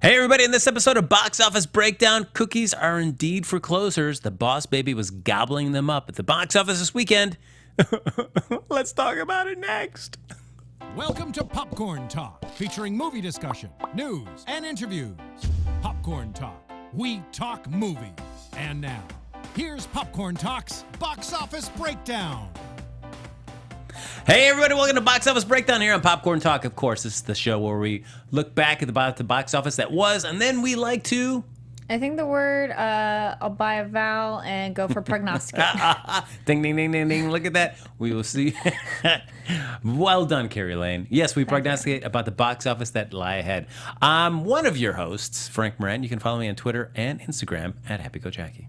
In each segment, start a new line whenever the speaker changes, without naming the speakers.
Hey everybody, in this episode of Box Office Breakdown, cookies are indeed for closers. The boss baby was gobbling them up at the box office this weekend. Let's talk about it next.
Welcome to Popcorn Talk, featuring movie discussion, news, and interviews. Popcorn Talk, we talk movies. And now, here's Popcorn Talk's Box Office Breakdown.
Hey everybody, welcome to Box Office Breakdown here on Popcorn Talk. Of course, this is the show where we look back at the box office that was, and then we like to...
I think the word, I'll buy a vowel and go for prognosticate.
Ding, ding, ding, ding, ding. Look at that. We will see. Well done, Kari Lane. Yes, we prognosticate about the box office that lie ahead. I'm one of your hosts, Frank Moran. You can follow me on Twitter and Instagram at HappyGoJackie.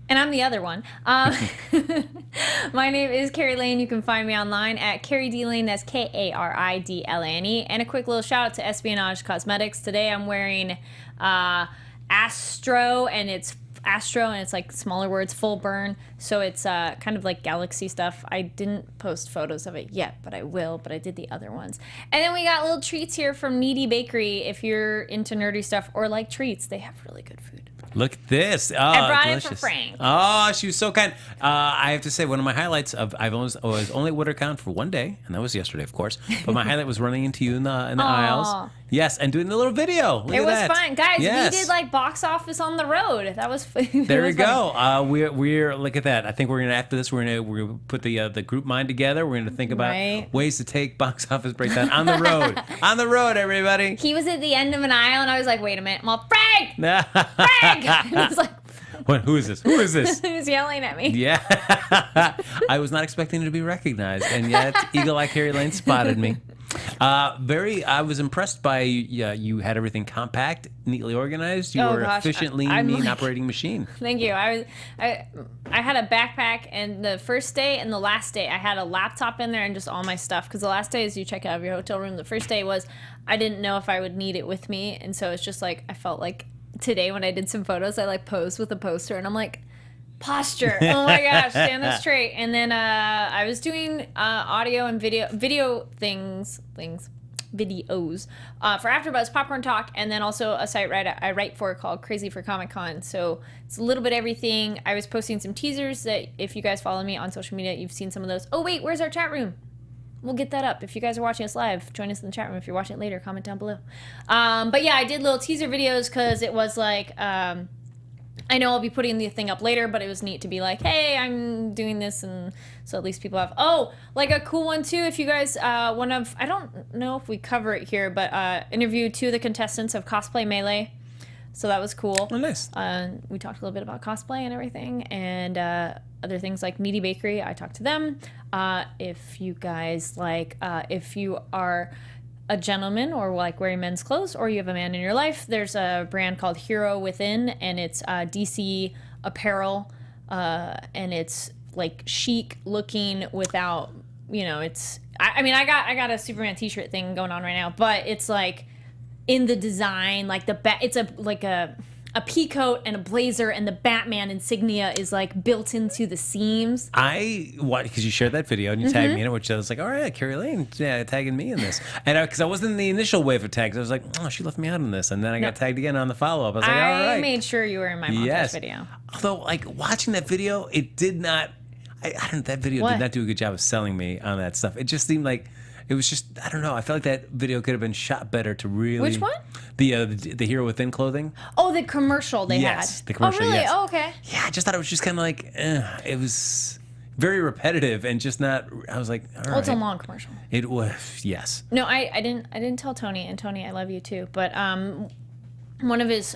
And I'm the other one. My name is Kari Lane. You can find me online at Kari D Lane. That's Karidlane. And a quick little shout out to Espionage Cosmetics. Today I'm wearing Astro, and it's like smaller words, full burn. So it's kind of like galaxy stuff. I didn't post photos of it yet, but I will. But I did the other ones. And then we got little treats here from Needy Bakery. If you're into nerdy stuff or like treats, they have really good food.
Look at this. Oh,
I brought
delicious.
it for Frank.
Oh, she was so kind. I have to say, one of my highlights of I was only at WonderCon for one day, and that was yesterday, of course. But my highlight was running into you in the aisles. Yes, and doing the little video. Look
It
at
was
that.
fun. Guys,
Yes.
we did like box office on the road. That was
There we go. We're look at that. I think we're gonna after this we're gonna put the group mind together. We're gonna think about ways to take box office breakdown on the road. On the road, everybody.
He was at the end of an aisle, and I was like, "Wait a minute, well, Frank, Frank!" And I was like,
What? Who is this? Who is this?
he was yelling at me.
Yeah. I was not expecting to be recognized, and yet Eagle Eye Kari Lane spotted me. I was impressed by you had everything compact, neatly organized. You were efficient, lean, mean operating machine.
Thank you. I had a backpack, and the first day and the last day I had a laptop in there and just all my stuff. Because the last day is you check out of your hotel room. The first day was I didn't know if I would need it with me, and so it's just like I felt like today when I did some photos, I like posed with a poster, and I'm like, posture. Oh my gosh, stand up straight. And then I was doing audio and video things, videos for AfterBuzz Popcorn Talk, and then also a site I write for called Crazy for Comic Con. So it's a little bit everything. I was posting some teasers that if you guys follow me on social media, you've seen some of those. Oh wait, where's our chat room? We'll get that up. If you guys are watching us live, join us in the chat room. If you're watching it later, comment down below. But yeah, I did little teaser videos because it was like, I know I'll be putting the thing up later, but it was neat to be like, hey, I'm doing this. And so at least people have, like a cool one too. If you guys, I don't know if we cover it here, but interviewed two of the contestants of Cosplay Melee. So that was cool.
Oh, nice.
We talked a little bit about cosplay and everything, and other things like Needy Bakery. I talked to them. If you guys like, if you are a gentleman or like wearing men's clothes, or you have a man in your life, there's a brand called Hero Within, and it's DC apparel, and it's like chic looking without, it's. I got a Superman T-shirt thing going on right now, but it's like. In the design, like it's a pea coat and a blazer, and the Batman insignia is like built into the seams.
Because you shared that video and you tagged me in it, which I was like, all right, Kari Lane tagging me in this. And because I wasn't in the initial wave of tags, I was like, oh, she left me out on this. And then I got tagged again on the follow-up. I was like, all right.
I made sure you were in my montage video.
Although, like, watching that video, it did not, that video did not do a good job of selling me on that stuff. It just seemed like, it was just, I don't know. I felt like that video could have been shot better to really...
Which one?
The Hero Within clothing.
Oh, the commercial they had.
Yes, the commercial,
Oh, really?
yes.
Oh, okay.
Yeah, I just thought it was just kind of like, it was very repetitive and just not, I was like, all right.
Oh, it's a long commercial.
It was, yes.
No, I didn't tell Tony, and Tony, I love you too, but one of his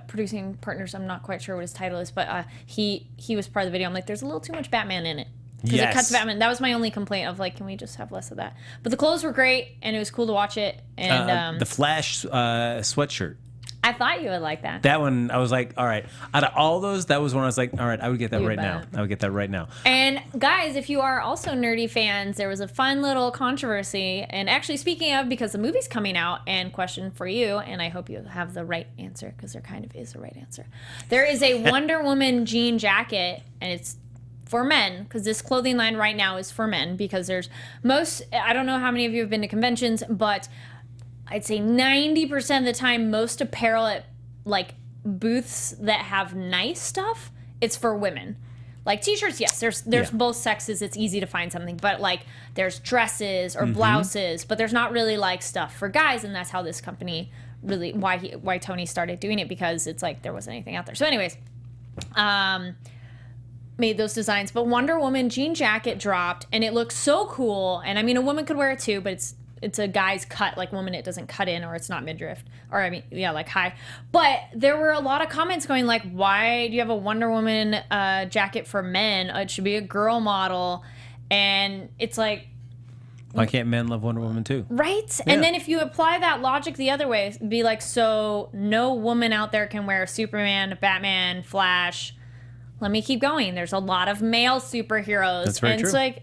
producing partners, I'm not quite sure what his title is, but he was part of the video. I'm like, there's a little too much Batman in it. Because it cuts Batman. That was my only complaint of like, can we just have less of that? But the clothes were great, and it was cool to watch it. And
the Flash sweatshirt.
I thought you would like that.
That one, I was like, all right. Out of all those, that was one I was like, all right, I would get that right now. I would get that right now.
And guys, if you are also nerdy fans, there was a fun little controversy. And actually, speaking of, because the movie's coming out, and question for you, and I hope you have the right answer, because there kind of is a right answer. There is a Wonder Woman jean jacket, and it's for men, because this clothing line right now is for men, because there's I don't know how many of you have been to conventions, but I'd say 90% of the time, most apparel at like booths that have nice stuff, it's for women. Like t-shirts, yes, there's both sexes. It's easy to find something, but like there's dresses or blouses, but there's not really like stuff for guys, and that's how this company really why Tony started doing it, because it's like there wasn't anything out there. So, anyways, made those designs. But Wonder Woman jean jacket dropped, and it looks so cool. And I mean, a woman could wear it too, but it's a guy's cut. Like woman, it doesn't cut in, or it's not midriff, or I mean, yeah, like high. But there were a lot of comments going like, why do you have a Wonder Woman jacket for men? It should be a girl model. And it's like,
why can't men love Wonder Woman too?
right? Yeah. And then if you apply that logic the other way, be like, so no woman out there can wear Superman, Batman, Flash. Let me keep going. There's a lot of male superheroes.
That's very
and
true.
It's like,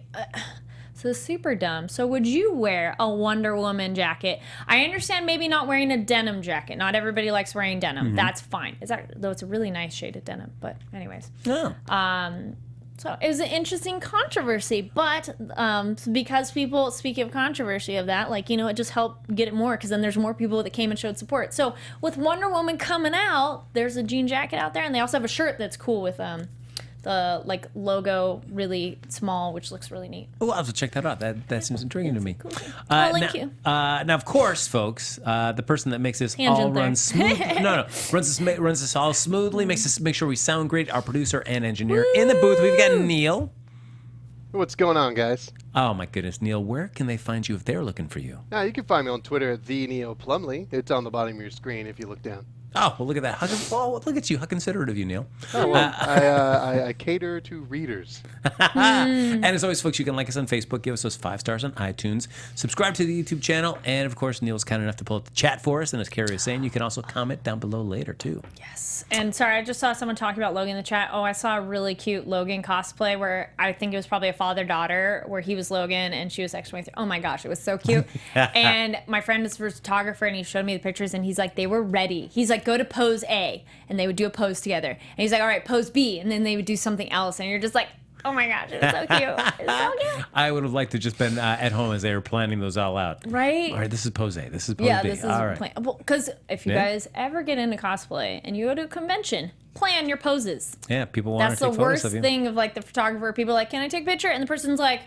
so super dumb. So would you wear a Wonder Woman jacket? I understand maybe not wearing a denim jacket. Not everybody likes wearing denim. That's fine. Though it's a really nice shade of denim. But anyways.
Oh.
So it was an interesting controversy, but because people, speaking of controversy of that, like, you know, it just helped get it more, because then there's more people that came and showed support. So with Wonder Woman coming out, there's a jean jacket out there, and they also have a shirt that's cool with the like logo really small, which looks really neat.
Oh, I'll have to check that out. That seems intriguing to me.
Cool. I'll link you.
Now, of course, folks, the person that makes this
Tangent
all
there.
run smooth. runs this all smoothly. Make sure we sound great. Our producer and engineer in the booth. We've got Neil.
What's going on, guys?
Oh my goodness, Neil, where can they find you if they're looking for you?
You can find me on Twitter at @TheNeoPlumley. It's on the bottom of your screen if you look down.
Oh, well, look at that. Look at you. How considerate of you, Neil.
Oh, well, I cater to readers.
And as always, folks, you can like us on Facebook, give us those 5 stars on iTunes, subscribe to the YouTube channel, and of course, Neil's kind enough to pull up the chat for us. And as Kari was saying, you can also comment down below later, too.
Yes. And sorry, I just saw someone talking about Logan in the chat. Oh, I saw a really cute Logan cosplay where I think it was probably a father-daughter, where he was Logan and she was X-23. Oh my gosh, it was so cute. And my friend is a photographer, and he showed me the pictures, and he's like, they were ready. He's like, go to pose A, and they would do a pose together. And he's like, all right, pose B, and then they would do something else. And you're just like, oh my gosh, it was so cute. It's so cute.
I would have liked to just been at home as they were planning those all out.
Right?
All right, this is pose A. This is pose B.
Yeah, this is
all right.
because if you guys ever get into cosplay and you go to a convention, plan your poses.
Yeah, people want
That's
to
the
take photos
worst
of you.
thing of like the photographer. People are like, can I take a picture? And the person's like,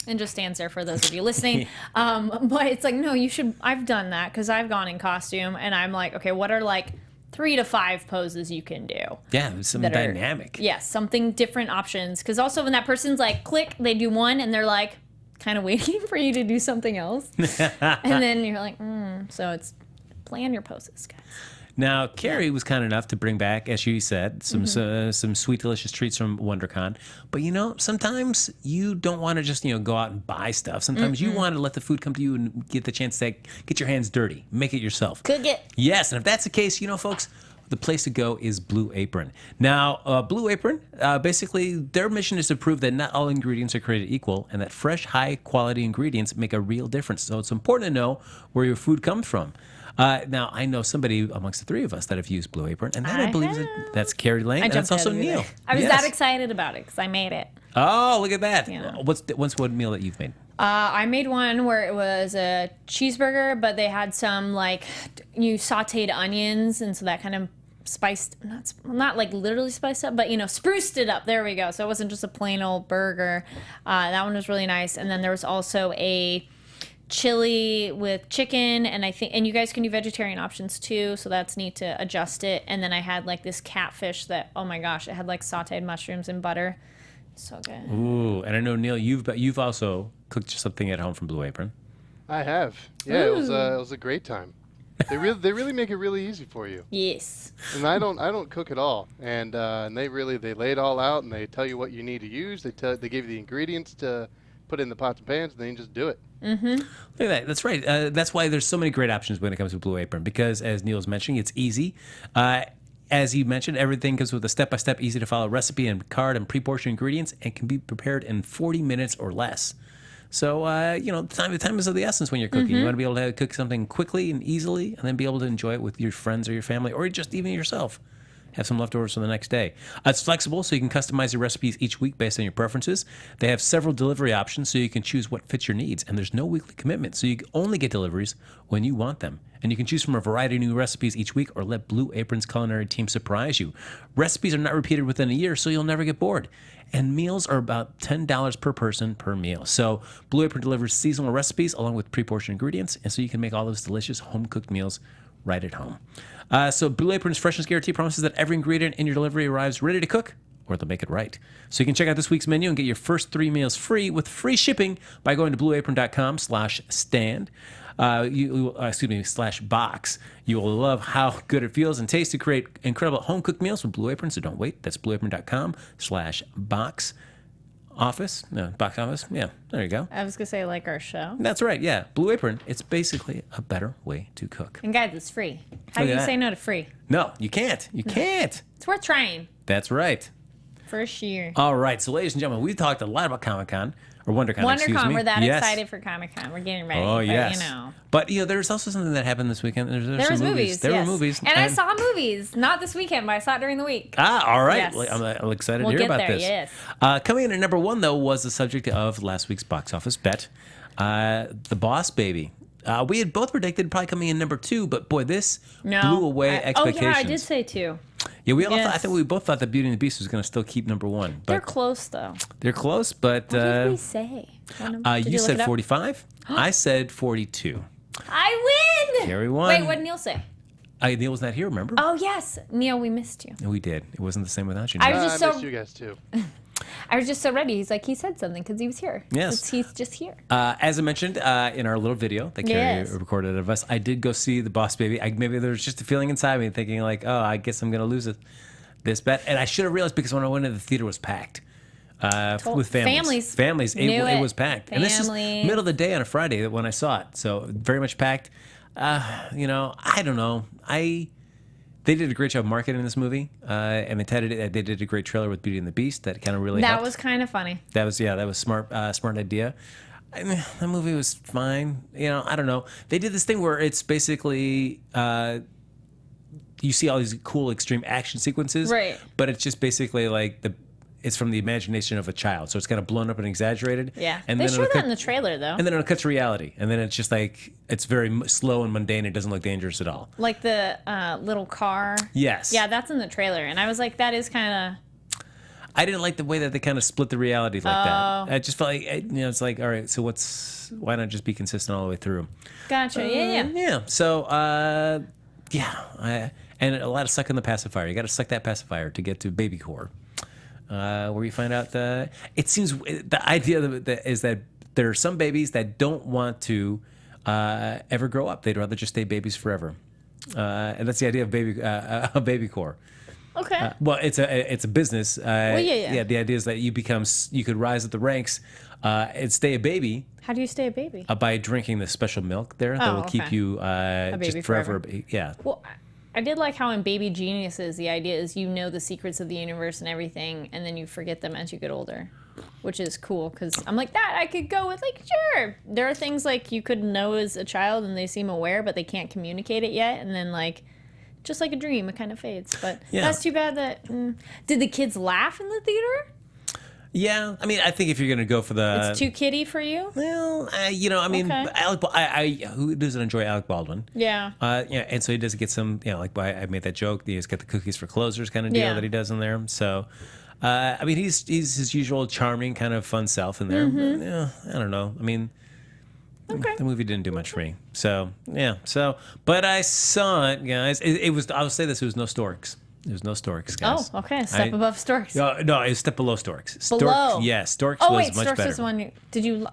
and just stands there for those of you listening. But it's like, no, you should. I've done that because I've gone in costume, and I'm like, okay, what are like 3 to 5 poses you can do?
Yeah, there's some dynamic.
Yes, something different options. Because also when that person's like, click, they do one, and they're like, kind of waiting for you to do something else. And then you're like, so it's plan your poses, guys.
Now, Kari was kind enough to bring back, as she said, some sweet, delicious treats from WonderCon. But, you know, sometimes you don't want to just, go out and buy stuff. Sometimes you want to let the food come to you and get the chance to get your hands dirty. Make it yourself.
Cook it.
Yes, and if that's the case, folks, the place to go is Blue Apron. Now, Blue Apron, basically, their mission is to prove that not all ingredients are created equal and that fresh, high-quality ingredients make a real difference. So it's important to know where your food comes from. Now, I know somebody amongst the 3 of us that have used Blue Apron, and that I believe that's Kari Lane, and that's also Neil.
I was that excited about it because I made it.
Oh, look at that.
Yeah.
What's one meal that you've made?
I made one where it was a cheeseburger, but they had some sauteed onions, and so that kind of spiced, not like literally spiced up, but spruced it up. There we go. So it wasn't just a plain old burger. That one was really nice. And then there was also a chili with chicken, and you guys can do vegetarian options too, so that's neat to adjust it. And then I had like this catfish that, oh my gosh, it had like sauteed mushrooms and butter. So good.
Ooh, and I know, Neil, you've also cooked something at home from Blue Apron.
I have. Yeah, it was a great time. They really make it really easy for you.
Yes.
And I don't cook at all, and they lay it all out, and they tell you what you need to use. They give you the ingredients to put in the pots and pans, and then you just do it.
Mm-hmm.
Look at that. That's right. That's why there's so many great options when it comes to Blue Apron, because as Neil's mentioning, it's easy. As he mentioned, everything comes with a step-by-step, easy-to-follow recipe and card and pre-portioned ingredients, and can be prepared in 40 minutes or less. So, time is of the essence when you're cooking. You want to be able to cook something quickly and easily, and then be able to enjoy it with your friends or your family, or just even yourself. have some leftovers for the next day. It's flexible, so you can customize your recipes each week based on your preferences. They have several delivery options, so you can choose what fits your needs. And there's no weekly commitment, so you only get deliveries when you want them. And you can choose from a variety of new recipes each week or let Blue Apron's culinary team surprise you. Recipes are not repeated within a year, so you'll never get bored. And meals are about $10 per person per meal. So Blue Apron delivers seasonal recipes along with pre-portioned ingredients, and so you can make all those delicious home-cooked meals right at home. So Blue Apron's freshness guarantee promises that every ingredient in your delivery arrives ready to cook, or they'll make it right. So you can check out this week's menu and get your first 3 meals free with free shipping by going to blueapron.com/stand. /box. You will love how good it feels and tastes to create incredible home-cooked meals with Blue Apron, so don't wait. That's blueapron.com/box office. No, box office. Yeah, there you go.
I was going to say like our show.
That's right, yeah. Blue Apron, it's basically a better way to cook.
And guys, it's free. How do you say no to free?
No, you can't. You can't.
It's worth trying.
That's right.
First year.
All right, so ladies and gentlemen, we've talked a lot about Comic-Con. Or WonderCon, excuse me.
We're that
Yes.
excited for Comic-Con. We're getting ready.
Oh,
but,
yes.
You know.
But, there's also something that happened this weekend. There
was
some
movies.
There
yes.
were movies.
And I saw movies. Not this weekend, but I saw it during the week.
All right.
Yes.
I'm excited
We'll
to hear
get
about
there,
this.
yes.
Coming in at number 1, though, was the subject of last week's box office bet, The Boss Baby. We had both predicted probably coming in number 2, but boy, this blew away expectations.
Oh, yeah, I did say 2.
Yeah, we all
Yes.
I think we both thought that Beauty and the Beast was going to still keep number 1. But
They're close, though.
They're close, but
What did we say? Did
you
look
said
it up?
45. I said 42.
I win!
Carrie won.
Wait, what did Neil say?
Neil was not here, remember?
Oh, yes. Neil, we missed you.
We did. It wasn't the same without you.
I
Neil.
was just
I
so-
missed you guys too.
I was just so ready. He's like, he said something because he was here.
Yes.
He's just here.
As I mentioned in our little video that Kari
Yes.
recorded of us, I did go see The Boss Baby. Maybe there was just a feeling inside me thinking like, oh, I guess I'm going to lose this bet. And I should have realized because when I went into the theater, it was packed. With families. It was packed. And this is middle of the day on a Friday when I saw it. So very much packed. I don't know. They did a great job marketing this movie, and they did a great trailer with Beauty and the Beast that kind of really
That
helped.
was kind of funny.
That was smart idea. I mean, the movie was fine. I don't know. They did this thing where it's basically you see all these cool extreme action sequences,
Right.
But it's just basically like it's from the imagination of a child, so it's kind of blown up and exaggerated.
Yeah.
And
They
then
showed that in the trailer, though.
and then it cuts to reality, and then it's just like it's very slow and mundane. It doesn't look dangerous at all.
Like the little car.
Yes.
Yeah, that's in the trailer. And I was like, that is kind of...
I didn't like the way that they kind of split the reality like that. I just felt like it's like, all right, so why not just be consistent all the way through?
Gotcha. Yeah.
Yeah. So, and a lot of sucking the pacifier. You got to suck that pacifier to get to baby core, where you find out it seems the idea is that there are some babies that don't want to ever grow up. They'd rather just stay babies forever, and that's the idea of baby core.
Okay.
Well, it's a business.
yeah.
The idea is that you could rise up the ranks and stay a baby.
How do you stay a baby?
By drinking the special milk there that will keep
okay.
you
baby
just forever.
forever.
Yeah.
Well, I did like how in Baby Geniuses, the idea is you know the secrets of the universe and everything, and then you forget them as you get older, which is cool because I'm like, that I could go with, like, sure. There are things like you could know as a child and they seem aware, but they can't communicate it yet, and then, like, just like a dream, it kind of fades. But that's too bad that... Did the kids laugh in the theater?
Yeah, I mean, I think if you're gonna go for the,
It's too kiddie for you?
well, I mean,
Okay.
who doesn't enjoy Alec Baldwin?
Yeah.
And so he does get some, like I made that joke. He's got the cookies for closers kind of deal
Yeah.
that he does in there. So, I mean, he's his usual charming kind of fun self in there.
Mm-hmm.
But, yeah, I don't know. I mean,
Okay.
the movie didn't do much for me. So yeah. But I saw it, guys. It was. I'll say this: it was no storks. There's no storks, guys.
Oh, okay. Step above storks.
No, it was step below storks.
Below.
Yes, storks
Oh,
was
wait,
much
storks
better.
was the one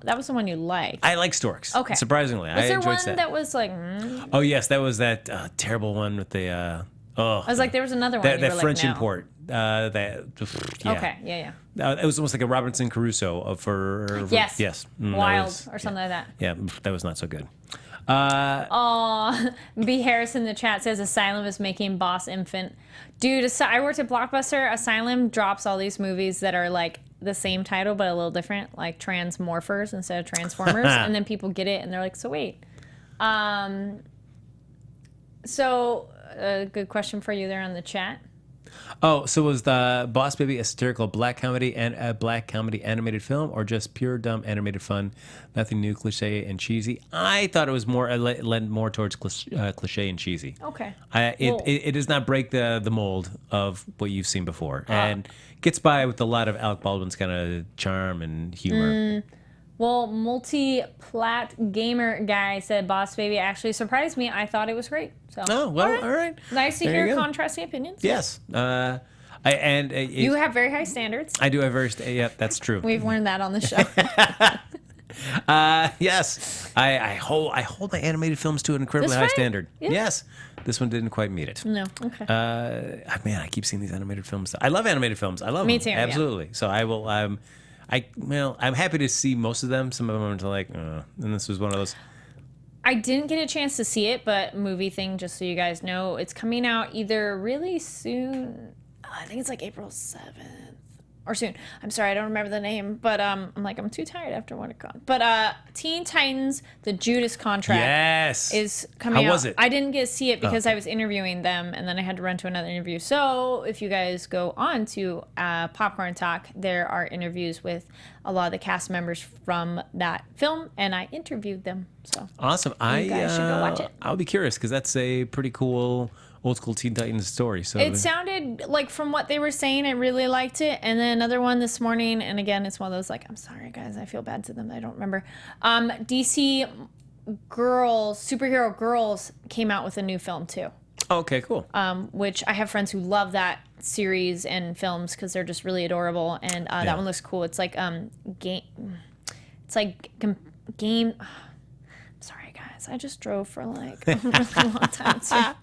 that was the one you liked.
I like storks.
Okay.
Surprisingly,
Was
I
there
enjoyed
one that was like...
Oh yes, that was that terrible one with the.
I was like, there was another one.
That
you were
French
like, no.
import. Yeah.
Okay, yeah.
It was almost like a Robinson Crusoe for.
Yes.
Yes.
Wild
that was-
or something like that.
Yeah, that was not so good.
B. Harris in the chat says Asylum is making Boss Infant. Dude, I worked at Blockbuster. Asylum drops all these movies that are like the same title but a little different, like Transmorphers instead of Transformers. And then people get it and they're like, so wait. So, a good question for you there on the chat.
Oh, so was the Boss Baby a satirical black comedy and a black comedy animated film, or just pure dumb animated fun, nothing new, cliche and cheesy? I thought it was more led more towards cliche and cheesy.
Okay.
It does not break the mold of what you've seen before, and gets by with a lot of Alec Baldwin's kind of charm and humor.
Well, multi-plat gamer guy said Boss Baby actually surprised me. I thought it was great. So.
Oh, well, all right.
Nice to
There you
hear
go.
contrasting opinions.
Yes.
You have very high standards.
I do have yeah, that's true.
We've learned that on the show.
Yes, I hold my animated films to an incredibly
This
high
one?
standard.
Yeah.
Yes, this one didn't quite meet it.
No. Okay.
Man, I keep seeing these animated films. I love animated films. I love
Me
them.
too, yeah.
Absolutely. So I will. I'm happy to see most of them. Some of them are like, and this was one of those.
I didn't get a chance to see it, but movie thing, just so you guys know, it's coming out either really soon. I think it's like April 7th or soon. I'm sorry, I don't remember the name, but I'm too tired after WonderCon. But Teen Titans: The Judas Contract
Yes.
is coming out.
How was it?
I didn't get to see it because
okay.
I was interviewing them, and then I had to run to another interview. So if you guys go on to Popcorn Talk, there are interviews with a lot of the cast members from that film, and I interviewed them. So
Awesome.
You guys should go watch it.
I'll be curious because that's a pretty cool old school Teen Titans story. So
it sounded like, from what they were saying, I really liked it. And then another one this morning, and again, it's one of those like, I'm sorry guys, I feel bad to them. I don't remember. DC superhero girls came out with a new film too.
Okay, cool.
Which I have friends who love that series and films because they're just really adorable. And that one looks cool. It's like game. It's like game. I'm sorry guys, I just drove for like a really long time too.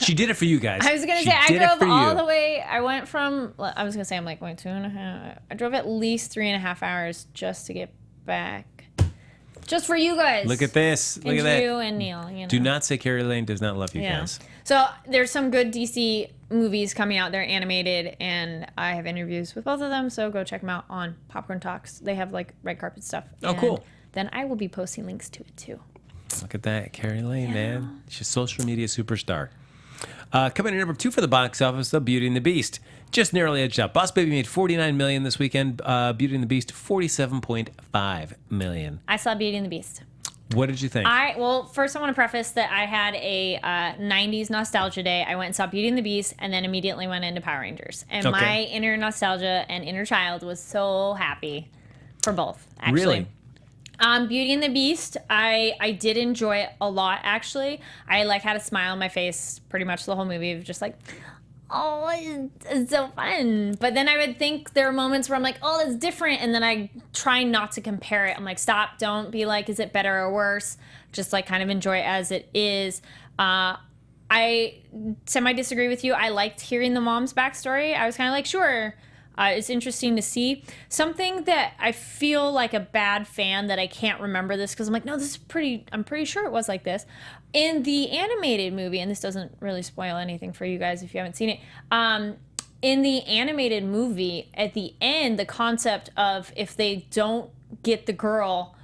She did it for you guys.
I was gonna
She
say I
did it
drove
for
all
you.
the way. I went from. I was gonna say I'm like going 2.5. I drove at least 3.5 hours just to get back, just for you guys.
Look at this. Look
and
at that.
Drew and Neil. You know.
Do not say Kari Lane does not love you guys.
So there's some good DC movies coming out. They're animated, and I have interviews with both of them. So go check them out on Popcorn Talks. They have like red carpet stuff.
Oh,
and
cool.
Then I will be posting links to it too.
Look at that, Kari Lane, man. She's a social media superstar. Coming in number 2 for the box office, The Beauty and the Beast. Just narrowly edged out. Boss Baby made $49 million this weekend. Beauty and the Beast, $47.5 million.
I saw Beauty and the Beast.
What did you think?
First I want to preface that I had a 90s nostalgia day. I went and saw Beauty and the Beast and then immediately went into Power Rangers. And
Okay.
my inner nostalgia and inner child was so happy for both, actually.
Really?
Beauty and the Beast, I did enjoy it a lot, actually. I had a smile on my face pretty much the whole movie of just like, oh, it's so fun. But then I would think there are moments where I'm like, oh, that's different. And then I try not to compare it. I'm like, stop, don't be like, is it better or worse? Just kind of enjoy it as it is. I semi-disagree with you. I liked hearing the mom's backstory. I was kind of like, sure. It's interesting to see. Something that I feel like a bad fan that I can't remember this because I'm like, no, I'm pretty sure it was like this. In the animated movie, and this doesn't really spoil anything for you guys if you haven't seen it, in the animated movie, at the end, the concept of if they don't get the girl,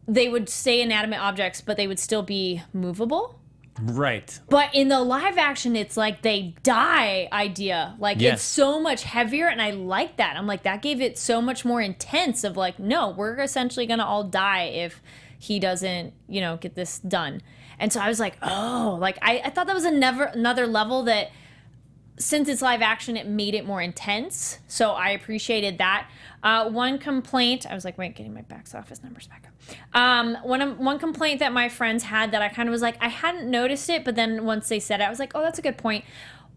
they would stay inanimate objects, but they would still be movable.
Right.
But in the live action, it's like they die idea.
Yes.
It's so much heavier, and I like that. I'm like, that gave it so much more intense of like, no, we're essentially going to all die if he doesn't, get this done. And so I was like, oh, I thought that was another level that, since it's live action, it made it more intense. So I appreciated that. One complaint, I was like, wait, getting my box office numbers back up. One complaint that my friends had that I kind of was like, I hadn't noticed it, but then once they said it, I was like, oh, that's a good point.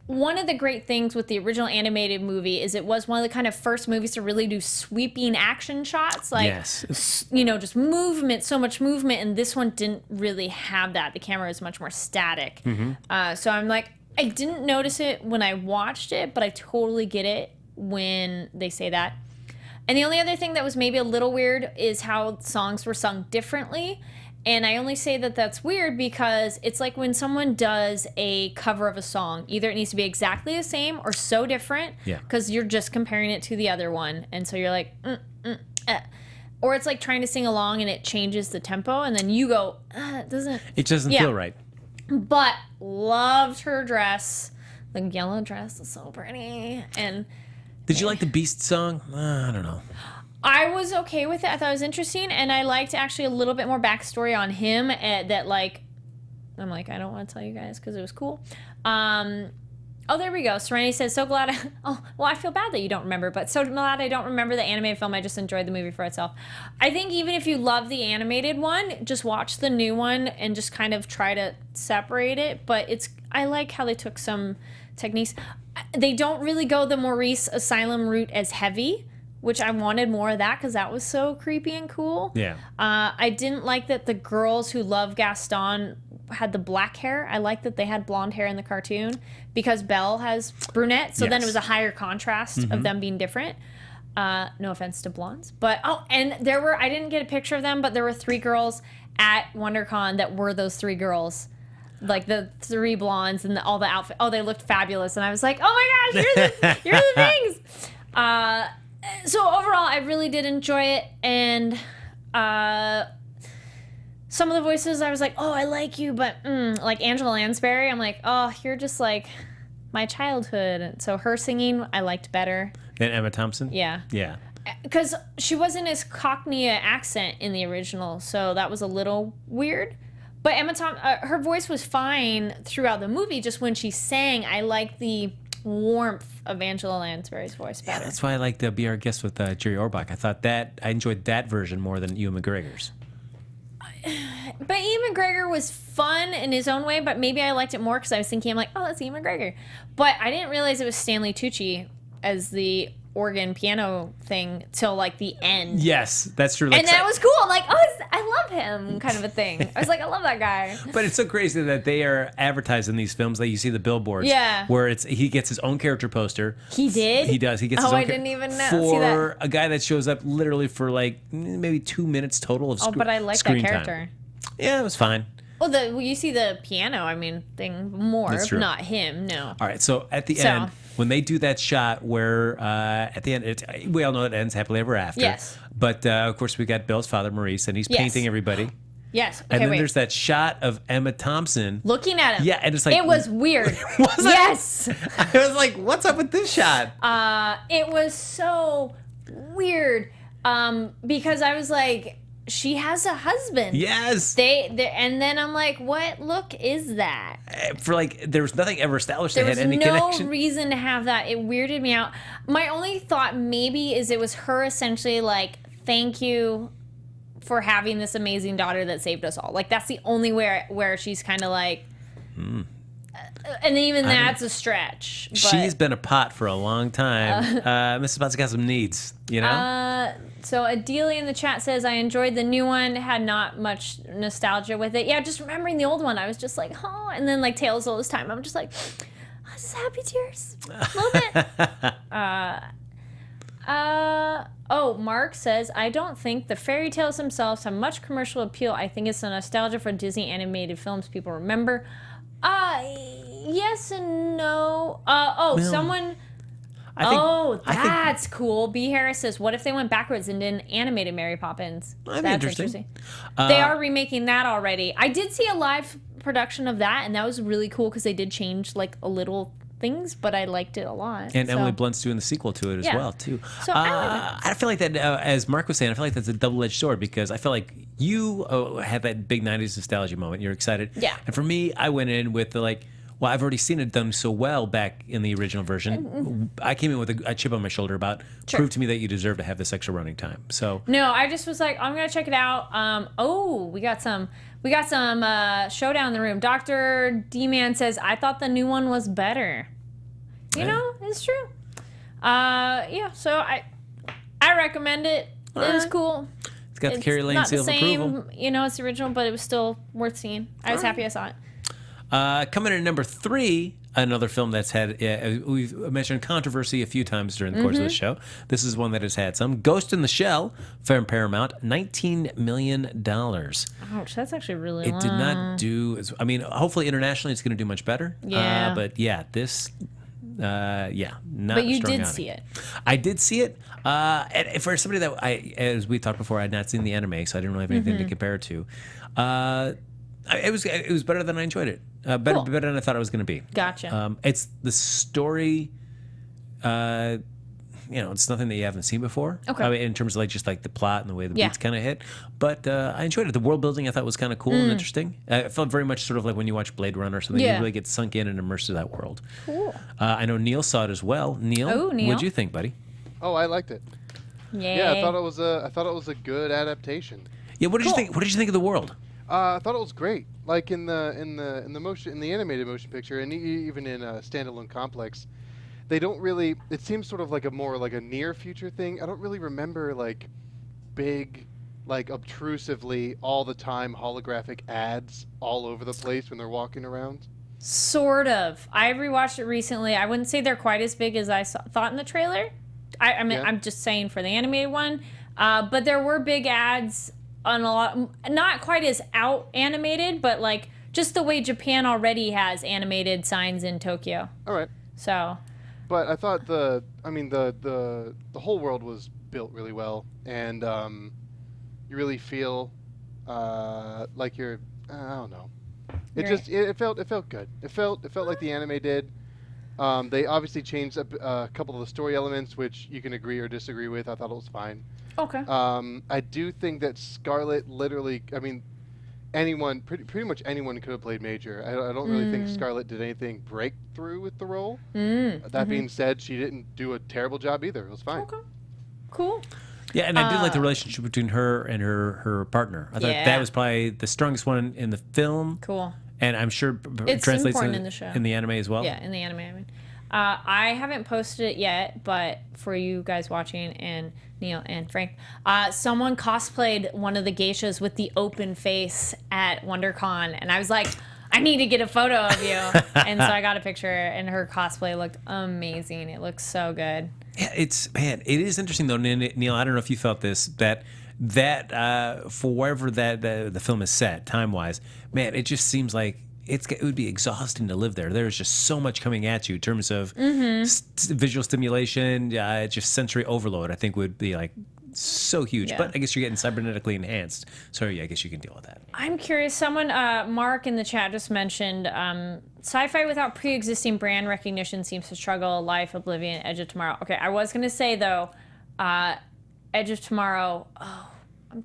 One of the great things with the original animated movie is it was one of the kind of first movies to really do sweeping action shots.
Yes.
Just movement, so much movement. And this one didn't really have that. The camera is much more static.
Mm-hmm.
So I'm like, I didn't notice it when I watched it, but I totally get it when they say that. And the only other thing that was maybe a little weird is how songs were sung differently. And I only say that that's weird because it's like when someone does a cover of a song, either it needs to be exactly the same or so different because you're just comparing it to the other one. And so you're like, or it's like trying to sing along and it changes the tempo and then you go, it doesn't
It doesn't feel right.
But loved her dress. The yellow dress is so pretty. And
Did you like the Beast song? I don't know.
I was okay with it. I thought it was interesting, and I liked actually a little bit more backstory on him. That like, I'm like, I don't want to tell you guys because it was cool. Oh, there we go. Serenity says, so glad. I feel bad that you don't remember, but so glad I don't remember the animated film. I just enjoyed the movie for itself. I think even if you love the animated one, just watch the new one and just kind of try to separate it. But I like how they took some techniques. They don't really go the Maurice Asylum route as heavy, which I wanted more of that because that was so creepy and cool.
Yeah.
I didn't like that the girls who love Gaston had the black hair. I like that they had blonde hair in the cartoon because Belle has brunette. So then it was a higher contrast of them being different. No offense to blondes. But, and there were, I didn't get a picture of them, but there were 3 girls at WonderCon that were those 3 girls. Like the 3 blondes and all the outfit. Oh, they looked fabulous. And I was like, oh my gosh, you're the things. So overall, I really did enjoy it. And, some of the voices, I was like, oh, I like you, but like Angela Lansbury, I'm like, oh, you're just like my childhood. So her singing, I liked better.
And Emma Thompson?
Yeah.
Yeah.
Because she wasn't as Cockney accent in the original, so that was a little weird. But Emma her voice was fine throughout the movie. Just when she sang, I liked the warmth of Angela Lansbury's voice better.
Yeah, that's why I like to be our guest with Jerry Orbach. I enjoyed that version more than Ewan McGregor's.
But Ian McGregor was fun in his own way, but maybe I liked it more because I was thinking, I'm like, oh, that's Ian McGregor. But I didn't realize it was Stanley Tucci as the organ piano thing till like the end.
Yes, that's true. Like,
and that was cool. I'm like, oh, I love him, kind of a thing. I was like, I love that guy.
But it's so crazy that they are advertising these films that you see the billboards.
Yeah.
Where he gets his own character poster.
He did?
He does. He gets his own
I didn't even know.
For
see that?
a guy that shows up literally for like maybe 2 minutes total of screen time.
Oh, but I like that character.
Yeah, it was fine.
Well, you see the piano, thing more.
That's true.
Not him, no.
All right, so at the end, when they do that shot where at the end, we all know it ends happily ever after.
Yes.
But of course, we got Bill's father, Maurice, and he's painting everybody.
Yes. Okay,
and then
wait.
there's that shot of Emma Thompson
looking at him.
Yeah, and it's like
it was weird.
Was it?
Yes.
I was like, what's up with this shot?
It was so weird. Because I was like, she has a husband.
Yes.
And then I'm like, what look is that?
For like, there was nothing ever established
there
that had
was
any
no
connection.
reason to have that. It weirded me out. My only thought maybe is it was her essentially like, thank you for having this amazing daughter that saved us all. Like that's the only where she's kind of like, and even that's a stretch. But,
she's been a pot for a long time. Mrs. Potts got some needs, you know?
So Adelia in the chat says, I enjoyed the new one, had not much nostalgia with it. Yeah, just remembering the old one, I was just like, oh. And then like Tales all this time, I'm just like, oh, just happy tears. A little bit. Mark says, I don't think the fairy tales themselves have much commercial appeal. I think it's the nostalgia for Disney animated films people remember. Yes and no. Someone... That's cool. B. Harris says, what if they went backwards and did an animated Mary Poppins?
That'd be interesting.
They are remaking that already. I did see a live production of that, and that was really cool because they did change like a little things, but I liked it a lot.
And Emily Blunt's doing the sequel to it as well, too.
So
I feel like that, as Mark was saying, I feel like that's a double-edged sword because I feel like you had that big 90s nostalgia moment. You're excited.
Yeah.
And for me, I went in with the like, well, I've already seen it done so well back in the original version. I came in with a chip on my shoulder about prove to me that you deserve to have this extra running time. So
no, I just was like, I'm gonna check it out. We got some showdown in the room. Dr. D-Man says, I thought the new one was better. You know, it's true. So I recommend it. It was cool.
It's got the Kari Lane seal of approval.
It's the original, but it was still worth seeing. I was happy I saw it.
Coming in at number 3, another film that's had, we've mentioned controversy a few times during the course of the show. This is one that has had some. Ghost in the Shell from Paramount, $19 million.
Ouch, that's actually really low.
It did not do, hopefully internationally it's going to do much better.
Yeah.
But yeah, this, not
But you
strong
did
on
see it.
I did see it. And for somebody that as we talked before, I had not seen the anime, so I didn't really have anything to compare it to. It was better than I enjoyed it. better
Cool.
than I thought it was going to be.
Gotcha.
It's the story. It's nothing that you haven't seen before.
Okay.
I mean, in terms of just the plot and the way the
Yeah.
beats kind of hit. But I enjoyed it. The world building I thought was kind of cool and interesting. It felt very much sort of like when you watch Blade Runner or something.
Yeah.
You really get sunk in and immersed in that world.
Cool.
I know Neil saw it as well. Neil,
Oh, Neil.
what'd you think, buddy?
Oh, I liked it.
Yay.
Yeah, I thought it was a good adaptation.
Yeah, what did you
Cool.
think? What did you think of the world?
I thought it was great. Like in the animated motion picture, and even in standalone complex, they don't really. It seems sort of like a more like a near future thing. I don't really remember like big, like obtrusively all the time holographic ads all over the place when they're walking around.
Sort of. I rewatched it recently. I wouldn't say they're quite as big as I thought in the trailer. I mean,
Yeah.
I'm just saying for the animated one. But there were big ads on a lot, not quite as out animated, but like just the way Japan already has animated signs in Tokyo.
All right.
So,
But I thought the whole world was built really well, and you really feel like you're. I don't know. It felt good. It felt like the anime did. They obviously changed a couple of the story elements, which you can agree or disagree with. I thought it was fine.
okay.
I do think that Scarlet literally. I mean, pretty much anyone could have played Major. I don't really think Scarlet did anything breakthrough with the role. That being said, she didn't do a terrible job either. It was fine.
Okay. Cool.
Yeah, and I did like the relationship between her and her partner. I thought
Yeah.
that was probably the strongest one in the film.
Cool.
And I'm sure
It's
translates
important in the show.
in the anime as well.
Yeah, in the anime, I mean. I haven't posted it yet, but for you guys watching and Neil and Frank, someone cosplayed one of the geishas with the open face at WonderCon, and I was like, I need to get a photo of you. And so I got a picture, and her cosplay looked amazing. It looks so good.
Yeah, it is interesting though, Neil. I don't know if you felt this that for wherever the film is set time wise, man, it just seems like it would be exhausting to live there. There's just so much coming at you in terms of visual stimulation, just sensory overload. I think would be like so huge.
Yeah.
But I guess you're getting cybernetically enhanced, so yeah, I guess you can deal with that.
I'm curious. Someone, Mark in the chat just mentioned sci-fi without pre-existing brand recognition seems to struggle. Life, Oblivion, Edge of Tomorrow. Okay, I was gonna say though, Edge of Tomorrow. Oh, I'm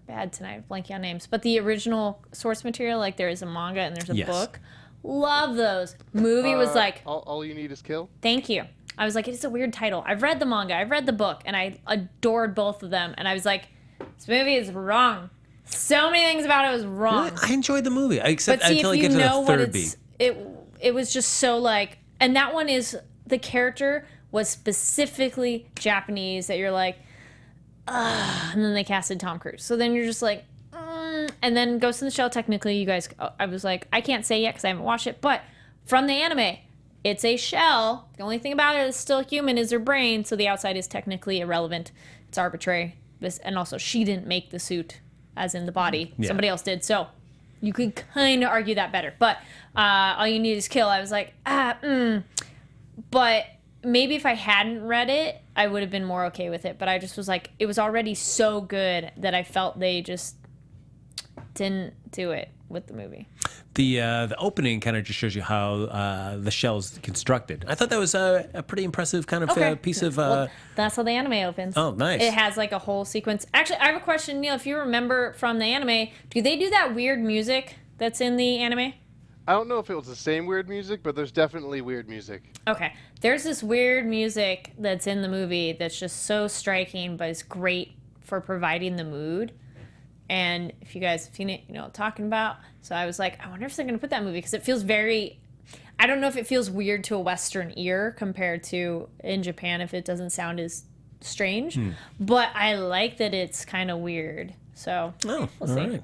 bad tonight. I'm blanking on names. But the original source material, like there is a manga and there's a
Yes.
book. Love those. Movie was like,
all you need is kill.
thank you. I was like, it's a weird title. I've read the manga, I've read the book, and I adored both of them. And I was like, this movie is wrong. So many things about it was wrong.
I enjoyed the movie, except
But see,
until
if
it
you
gets to
know
the
what
third beat.
it was just so like, and that one is the character was specifically Japanese that you're like, ugh, and then they casted Tom Cruise. So then you're just like, and then Ghost in the Shell. Technically, you guys, I was like, I can't say yet because I haven't watched it, but from the anime, it's a shell. The only thing about it is still human is their brain, so the outside is technically irrelevant. It's arbitrary. And also, she didn't make the suit, as in the body.
Yeah.
Somebody else did. So you could kind of argue that better. But all you need is kill. I was like, But maybe if I hadn't read it, I would have been more okay with it. But I just was like, it was already so good that I felt they just didn't do it with the movie.
The opening kind of just shows you how the shell's constructed. I thought that was a pretty impressive kind of piece of.
Well, that's how the anime opens.
Oh, nice.
It has like a whole sequence. Actually, I have a question, Neil. If you remember from the anime, do they do that weird music that's in the anime?
I don't know if it was the same weird music, but there's definitely weird music.
Okay. There's this weird music that's in the movie that's just so striking, but it's great for providing the mood. And if you guys have seen it, you know what I'm talking about. So I was like, I wonder if they're going to put that movie because it feels very, I don't know if it feels weird to a Western ear compared to in Japan if it doesn't sound as strange. But I like that it's kind of weird. So
Oh,
we'll
all
see.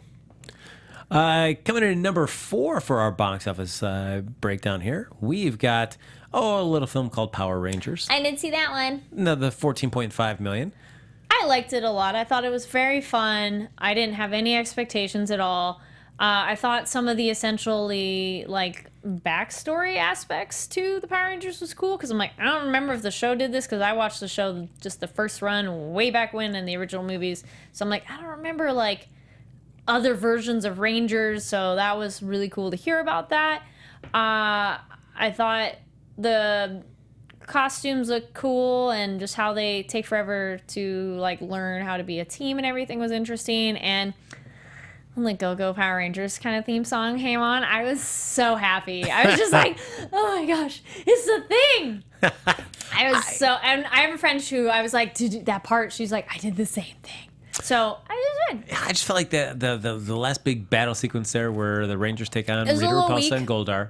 right. Coming in at number 4 for our box office breakdown here, we've got a little film called Power Rangers.
I didn't see that one.
Another $14.5 million.
I liked it a lot. I thought it was very fun. I didn't have any expectations at all. I thought some of the essentially like backstory aspects to the Power Rangers was cool because I'm like, I don't remember if the show did this because I watched the show just the first run way back when in the original movies. So I'm like, I don't remember like other versions of Rangers, so that was really cool to hear about that. I thought the costumes look cool, and just how they take forever to like learn how to be a team and everything was interesting. And when the Go-Go Power Rangers kind of theme song came on, I was so happy. I was just like, oh my gosh, it's a thing. And I have a friend who I was like, to do that part, she's like, I did the same thing. So I just did.
I just felt like the last big battle sequence there where the Rangers take on Rita
little
Repulsa
weak.
and Goldar.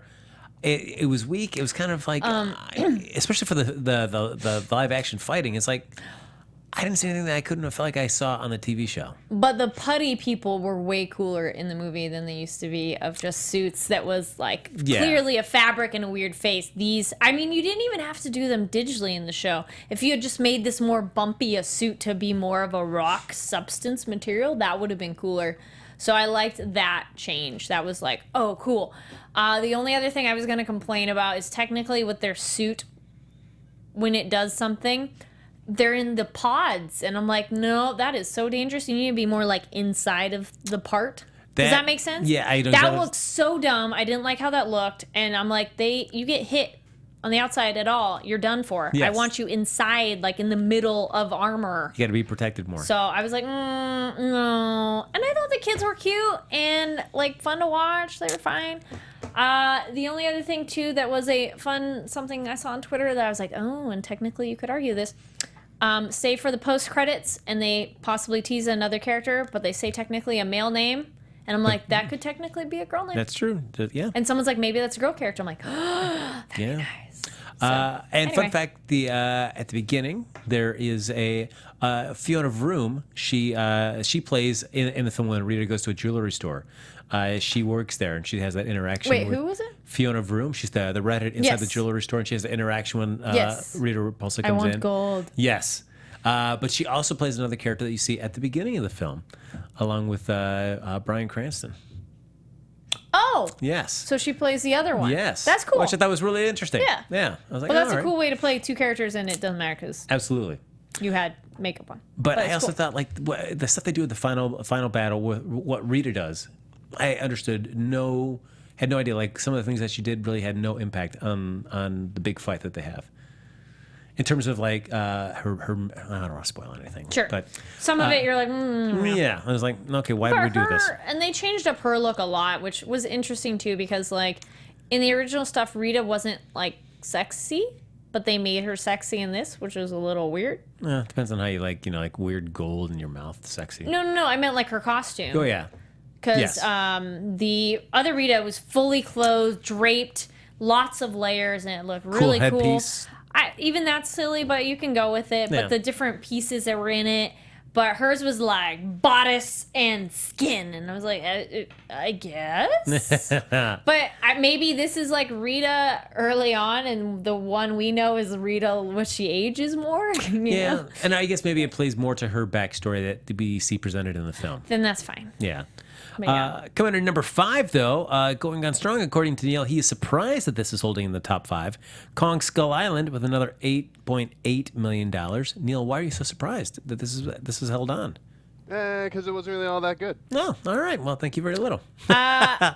It was weak. It was kind of like, especially for the live action fighting. It's like I didn't see anything that I couldn't have felt like I saw on the TV show.
But the putty people were way cooler in the movie than they used to be, of just suits that was like clearly a fabric and a weird face. These, I mean, you didn't even have to do them digitally in the show. If you had just made this more bumpy a suit to be more of a rock substance material, that would have been cooler. So I liked that change. That was like, oh, cool. The only other thing I was going to complain about is technically with their suit, when it does something, they're in the pods. And I'm like, no, that is so dangerous. You need to be more like inside of the part. Does that make sense?
Yeah, I don't.
That looks so dumb. I didn't like how that looked. And I'm like, you get hit on the outside at all, you're done for.
Yes.
I want you inside, like in the middle of armor.
You got to be protected more.
So I was like, no. And I thought the kids were cute and like fun to watch. They were fine. The only other thing too that was a fun something I saw on Twitter that I was like, oh, and technically you could argue this. Save for the post credits, and they possibly tease another character, but they say technically a male name. And I'm like, that could technically be a girl name.
That's true. Yeah.
And someone's like, maybe that's a girl character. I'm like, oh, that'd be nice. So,
and
anyway.
fun fact, at the beginning there is a Fiona Vroom. She plays in the film when Rita goes to a jewelry store. She works there and she has that interaction.
Wait,
with
who was it?
Fiona Vroom. She's the redhead inside the jewelry store, and she has the interaction when Rita Repulsa comes in.
I want gold.
Yes. But she also plays another character that you see at the beginning of the film, along with Bryan Cranston.
Oh.
Yes.
So she plays the other one.
Yes.
That's cool.
Which I thought was really interesting.
Yeah.
Yeah. I was like,
Well, that's
all
a
right.
cool way to play two characters, and it doesn't matter because
Absolutely.
you had makeup on.
But I
it's
also
cool.
thought like the stuff they do at the final battle with what Rita does, I understood had no idea. Like some of the things that she did really had no impact on the big fight that they have. In terms of like her, I don't want to spoil anything.
Sure.
But
Some of it you're like,
yeah, I was like, okay, why did we do this?
And they changed up her look a lot, which was interesting too, because like in the original stuff, Rita wasn't like sexy, but they made her sexy in this, which was a little weird.
It depends on how you like, like weird gold in your mouth, sexy.
No, I meant like her costume.
Oh yeah.
Because
Yes.
the other Rita was fully clothed, draped, lots of layers, and it looked really cool.
Headpiece.
Even that's silly, but you can go with it.
Yeah.
But the different pieces that were in it, but hers was like bodice and skin, and I was like, I guess. But maybe this is like Rita early on, and the one we know is Rita when she ages more. you know?
And I guess maybe it plays more to her backstory that we see presented in the film.
Then that's fine.
Yeah.
But yeah.
Coming in number 5, though, going on strong, according to Neil, he is surprised that this is holding in the top 5. Kong Skull Island with another $8.8 million. Neil, why are you so surprised that this is held on?
Because it wasn't really all that good.
Oh, all right. Well, thank you very little.
I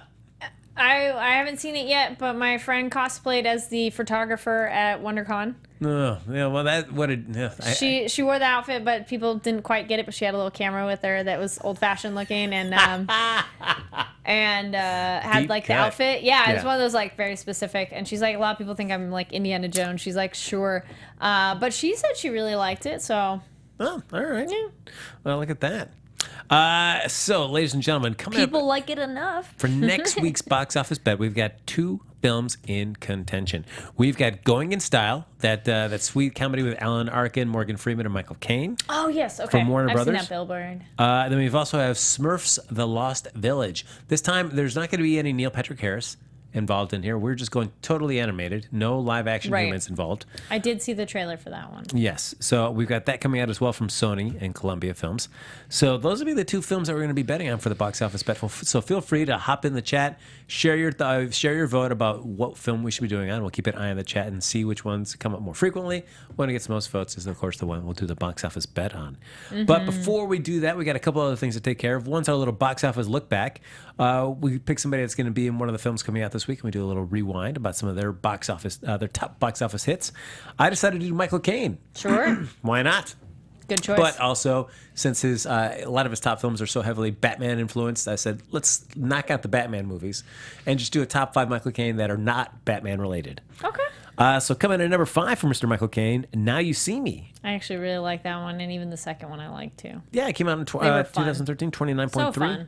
haven't seen it yet, but my friend cosplayed as the photographer at WonderCon.
Oh, yeah. Well, that what it. Yeah,
She wore the outfit, but people didn't quite get it. But she had a little camera with her that was old fashioned looking, and had
Deep
like the
cut.
outfit. Yeah, it's
Yeah.
one of those like very specific. And she's like, a lot of people think I'm like Indiana Jones. She's like, sure, but she said she really liked it. So
oh, all right.
Yeah.
Well, look at that. So, ladies and gentlemen, coming
people
up
like it enough.
for next week's box office bet, we've got 2 films in contention. We've got Going in Style, that sweet comedy with Alan Arkin, Morgan Freeman, and Michael Caine.
Oh yes, okay.
From Warner
I've
Brothers?
seen that billboard.
Then we've also have Smurfs: The Lost Village. This time, there's not going to be any Neil Patrick Harris. involved in here. We're just going totally animated, no live action
Right.
humans involved.
I did see the trailer for that one.
Yes, so we've got that coming out as well from Sony and Columbia Films. So those will be the two films that we're going to be betting on for the box office bet. So feel free to hop in the chat, share your vote about what film we should be doing on. We'll keep an eye on the chat and see which ones come up more frequently. One that gets the most votes is, of course, the one we'll do the box office bet on. But before we do that, we got a couple other things to take care of. One's our little box office look back. We pick somebody that's going to be in one of the films coming out this week, and we do a little rewind about some of their their top box office hits. I decided to do Michael Caine.
Sure.
Why not?
Good choice.
But also, since a lot of his top films are so heavily Batman influenced, I said, let's knock out the Batman movies and just do a top 5 Michael Caine that are not Batman related.
Okay.
So coming in at number 5 for Mr. Michael Caine, Now You See Me.
I actually really like that one, and even the second one I like too.
Yeah, it came out in
They were fun.
2013, 29.3.
So fun.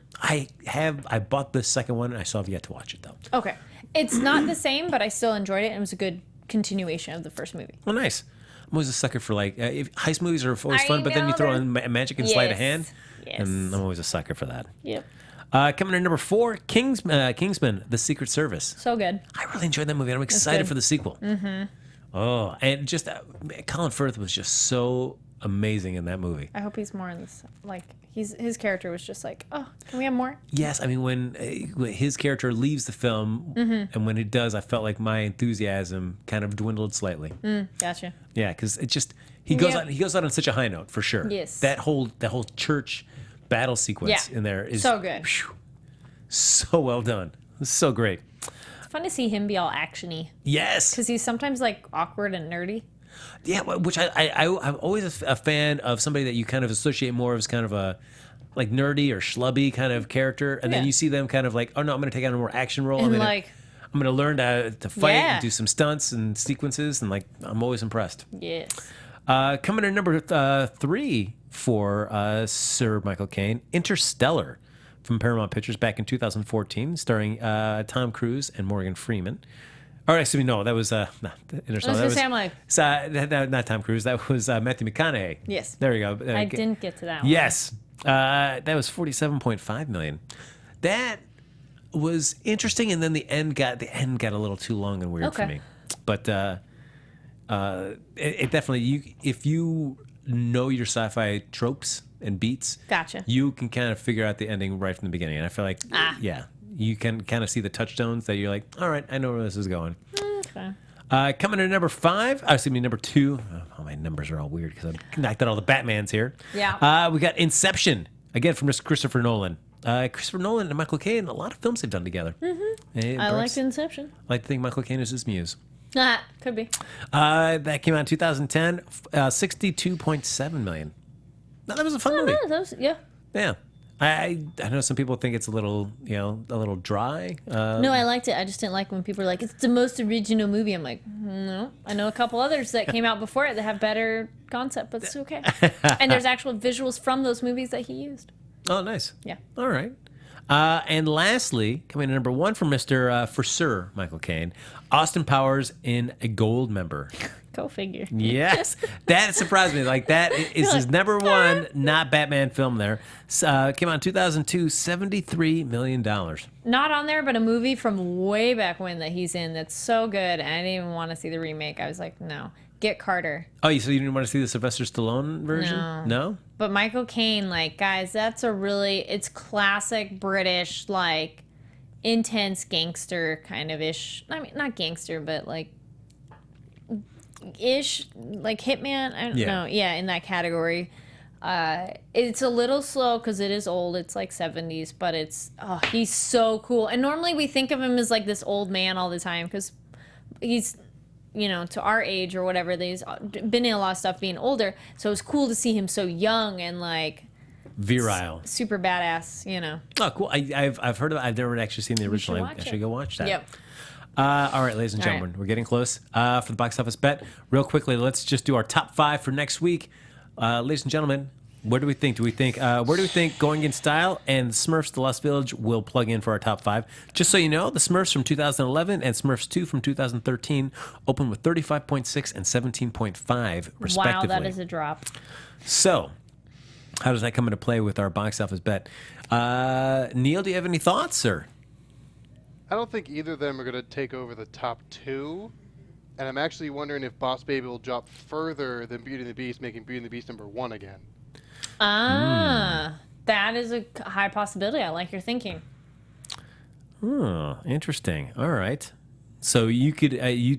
I bought the second one, and I still have yet to watch it, though.
Okay. It's not the same, but I still enjoyed it, and it was a good continuation of the first movie.
Well, nice. I'm always a sucker for heist movies are always
I
fun, but then you
know,
throw
they're-
in magic and sleight of hand,
Yes.
and I'm always a sucker for that.
Yep.
Coming in at number 4, Kingsman: The Secret Service.
So good.
I really enjoyed that movie. I'm excited
good.
for the sequel. Mm-hmm. Oh, and just Colin Firth was just so amazing in that movie.
I hope he's more in this. Like, his character was just like, oh, can we have more?
Yes, I mean when his character leaves the film, and when it does, I felt like my enthusiasm kind of dwindled slightly.
Gotcha.
Yeah, because it just he goes
Yeah.
out on such a high note for sure.
Yes.
that whole church battle sequence
Yeah.
in there is
So good.
phew, so well done. So great.
It's fun to see him be all actiony
Yes.
because he's sometimes like awkward and nerdy.
Yeah, which I'm always a fan of somebody that you kind of associate more as kind of a like nerdy or schlubby kind of character, and then
Yeah.
you see them kind of like, oh no, I'm going to take on a more action role.
And
I'm
like,
going to learn to fight
Yeah.
and do some stunts and sequences, and like I'm always impressed.
yes.
Coming in number 3 for Sir Michael Caine, Interstellar from Paramount Pictures back in 2014, starring Tom Cruise and Morgan Freeman. Or actually, no, that was not Interstellar.
I was gonna say, I'm like,
not Tom Cruise. That was Matthew McConaughey.
Yes.
There you go.
I didn't get to that one.
Yes. That was $47.5 million. That was interesting, and then the end got a little too long and weird for
Okay.
me. But it definitely, if you know your sci-fi tropes and beats,
Gotcha.
you can kind of figure out the ending right from the beginning. And I feel like, yeah, you can kind of see the touchstones that you're like, all right, I know where this is going.
Okay.
Coming in at number 5, excuse me, number 2. Oh, my numbers are all weird because I knocked out all the Batmans here.
Yeah.
We got Inception, again from Mr. Christopher Nolan. Christopher Nolan and Michael Caine, a lot of films they've done together. Mm-hmm.
I liked Inception.
I like to think Michael Caine is his muse.
Could be.
That came out in 2010, $62.7 million. Now, that was a fun movie.
Yeah.
Yeah. I know some people think it's a little dry.
No, I liked it. I just didn't like when people are like, it's the most original movie. I'm like, no. I know a couple others that came out before it that have better concept, but it's okay. And there's actual visuals from those movies that he used.
Oh, nice.
Yeah.
All right. And lastly, coming in at number 1 for Sir Michael Caine, Austin Powers in A Gold Member.
Go figure.
Yes, that surprised me. Like that is his number 1 not Batman film. There came out in 2002, $73 million.
Not on there, but a movie from way back when that he's in that's so good. And I didn't even want to see the remake. I was like, no. Get Carter.
Oh, so you didn't want to see the Sylvester Stallone version? No?
But Michael Caine, like, guys, that's it's classic British, like, intense gangster kind of ish. I mean, not gangster, but like, ish, like hitman. I don't know. Yeah, in that category. It's a little slow because it is old. It's like 70s, but he's so cool. And normally we think of him as like this old man all the time because he's, to our age or whatever, he's been in a lot of stuff being older. So it was cool to see him so young and like
virile,
super badass.
Oh, cool! I've heard of it. I've never actually seen the original. I should go watch that.
Yep.
All right, ladies and gentlemen, we're getting close for the box office bet. Real quickly, let's just do our top 5 for next week. Ladies and gentlemen, what do we think? Where do we think Going in Style and Smurfs: The Lost Village will plug in for our top 5? Just so you know, the Smurfs from 2011 and Smurfs 2 from 2013 opened with 35.6 and 17.5 respectively.
Wow, that is a drop.
So, how does that come into play with our box office bet? Neil, do you have any thoughts, sir?
I don't think either of them are going to take over the top 2. And I'm actually wondering if Boss Baby will drop further than Beauty and the Beast, making Beauty and the Beast number 1 again.
That is a high possibility. I like your thinking.
Oh, interesting. All right. So you could are you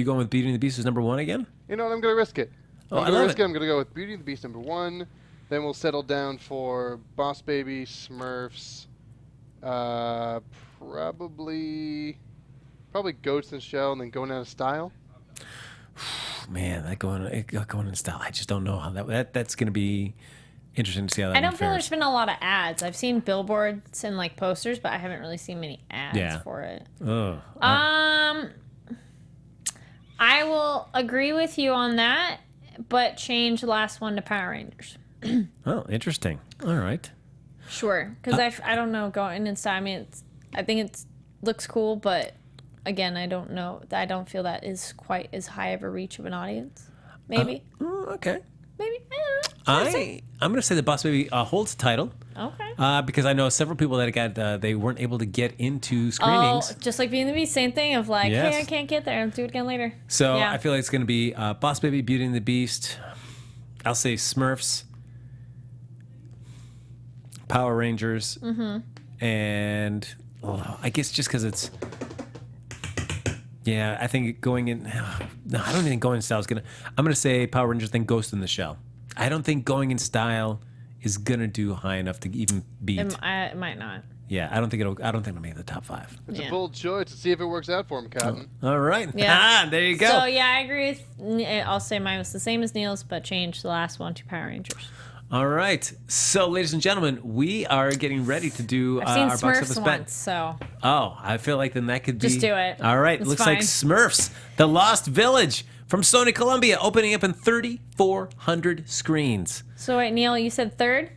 going with Beauty and the Beast as number 1 again?
You know what? I'm going to risk it.
Oh,
I'm
I love it.
I'm going to go with Beauty and the Beast number 1. Then we'll settle down for Boss Baby, Smurfs, probably Ghost in the Shell, and then Going Out of Style.
Man, that going in style. I just don't know how that's going to be interesting to see how that.
I don't feel
fares.
there's been a lot of ads. I've seen billboards and like posters, but I haven't really seen many ads for it.
Oh.
I will agree with you on that, but change the last one to Power Rangers.
Oh, interesting. All right.
Sure, because I don't know going in style. I mean, I think it looks cool, but again, I don't know. I don't feel that is quite as high of a reach of an audience. Maybe.
Okay.
Maybe. I don't know.
I'm going to say that Boss Baby holds the title.
Okay.
Because I know several people that got they weren't able to get into screenings.
Oh, just like Beauty and the Beast, same thing of like,
Yes.
hey, I can't get there. I'll do it again later.
So
yeah.
I feel like it's going to be Boss Baby, Beauty and the Beast. I'll say Smurfs, Power Rangers, and I guess just because it's. Yeah, I think going in. No, I don't think going in style is gonna. I'm gonna say Power Rangers, then Ghost in the Shell. I don't think going in style is gonna do high enough to even beat.
It might not.
Yeah, I don't think it'll make the top 5.
It's a bold choice. Let's see if it works out for him, Cotton.
All right.
Yeah.
There you go.
So yeah, I agree with. I'll say mine was the same as Neil's, but change the last one to Power Rangers.
All right. So, ladies and gentlemen, we are getting ready to do
I've seen
our box office
Smurfs
bet.
once, so
Oh, I feel like then that could be.
Just do it.
All right.
It's
Looks
fine.
like Smurfs, The Lost Village from Sony Columbia, opening up in 3,400 screens.
so wait, Neil, you said third.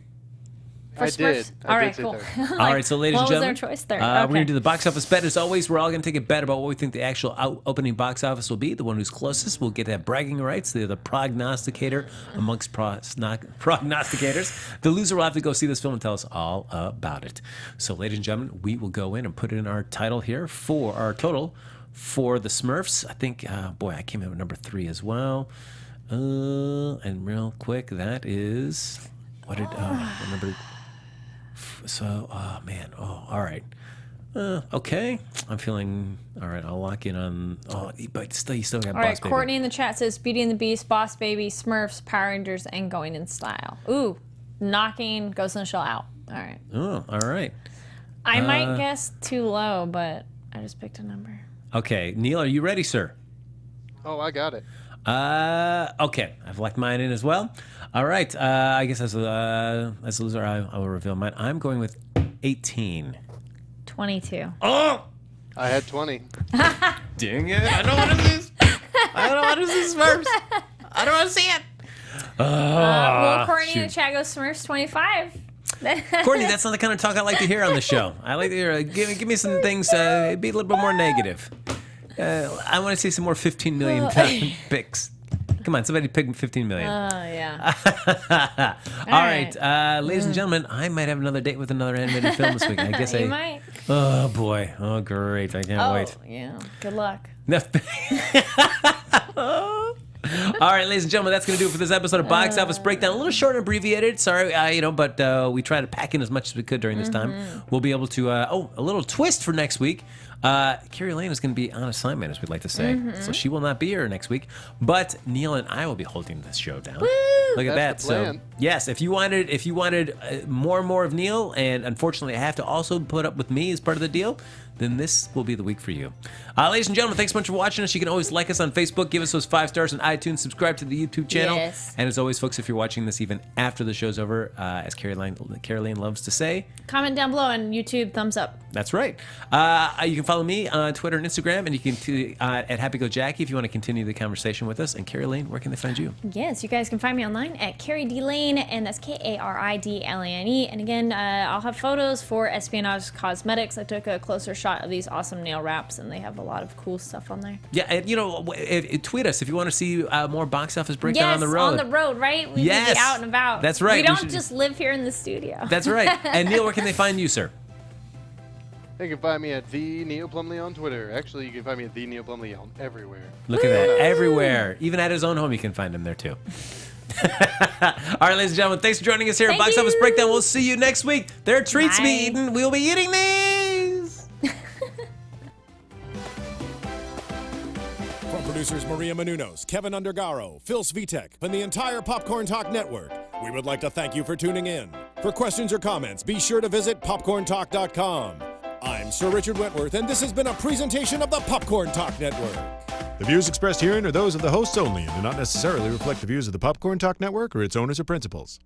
For
I did.
Smurfs?
I
All
did
right,
say
cool.
third.
All right, so ladies and
what was
gentlemen,
their choice? Third.
we're
Okay.
going to do the box office bet. As always, we're all going to take a bet about what we think the actual opening box office will be. The one who's closest will get that bragging rights. They're the prognosticator amongst prognosticators. The loser will have to go see this film and tell us all about it. So, ladies and gentlemen, we will go in and put in our title here for our total for the Smurfs. I think, I came in with number 3 as well. And real quick, that is number. So, all right. Okay. I'm feeling, all right, I'll lock in on, but you still got
All
Boss
right,
Baby.
Courtney in the chat says Beauty and the Beast, Boss Baby, Smurfs, Power Rangers, and Going in Style. Ooh, knocking Ghost in the Shell out. All right.
Oh, all right.
I might guess too low, but I just picked a number.
Okay. Neil, are you ready, sir?
Oh, I got it.
Okay. I've locked mine in as well. All right. I guess as a loser, I will reveal mine. I'm going with 18.
22.
Oh!
I had 20.
Dang it. I don't want to lose. I don't want to lose Smurfs. I don't want to see it.
Well, Courtney in the
shoot.
chat goes Smurfs 25.
Courtney, that's not the kind of talk I like to hear on the show. I like to hear, give me some things, be a little bit more negative. I want to see some more 15 million picks. Come on, somebody pick 15 million.
Yeah.
All right, ladies and gentlemen, I might have another date with another animated film this week. I guess
You might.
Oh boy! Oh great! I can't wait.
Yeah. Good luck.
All right, ladies and gentlemen, that's going to do it for this episode of Box Office Breakdown. A little short and abbreviated, sorry, but we try to pack in as much as we could during this time. We'll be able to, a little twist for next week. Kari Lane is going to be on assignment, as we'd like to say, so she will not be here next week. But Neil and I will be holding this show down. Look at that!
That's the plan.
So yes, if you wanted more and more of Neil, and unfortunately I have to also put up with me as part of the deal, then this will be the week for you. Ladies and gentlemen, thanks so much for watching us. You can always like us on Facebook, give us those 5 stars on iTunes, subscribe to the YouTube channel.
Yes.
And as always, folks, if you're watching this even after the show's over, as Kari Lane loves to say,
Comment down below on YouTube, thumbs up.
that's right. You can follow me on Twitter and Instagram, and you can at HappyGoJackie if you want to continue the conversation with us. And Kari Lane, where can they find you?
Yes, you guys can find me online at Kari D Lane, and that's KaridLane. And again, I'll have photos for Espionage Cosmetics. I took a closer shot of these awesome nail wraps, and they have a lot of cool stuff on there.
Yeah, and tweet us if you want to see more box office breakdown
Yes,
on the road.
on the road, right? We need to
Yes.
be out and about.
That's right.
We
We
don't
should-
just live here in the studio.
That's right. And Neil, where can they find you, sir?
You can find me at the Neo Plumley on Twitter. Actually, you can find me at the Neo Plumley on everywhere.
Look at that. Everywhere. Even at his own home, you can find him there, too. All right, ladies and gentlemen, thanks for joining us here at
Thank
Box Office
you.
Breakdown. We'll see you next week. There are treats to be
Bye.
eaten. We'll be eating these.
From producers Maria Menounos, Kevin Undergaro, Phil Svitek, and the entire Popcorn Talk Network, we would like to thank you for tuning in. For questions or comments, be sure to visit popcorntalk.com. I'm Sir Richard Wentworth, and this has been a presentation of the Popcorn Talk Network.
The views expressed herein are those of the hosts only and do not necessarily reflect the views of the Popcorn Talk Network or its owners or principals.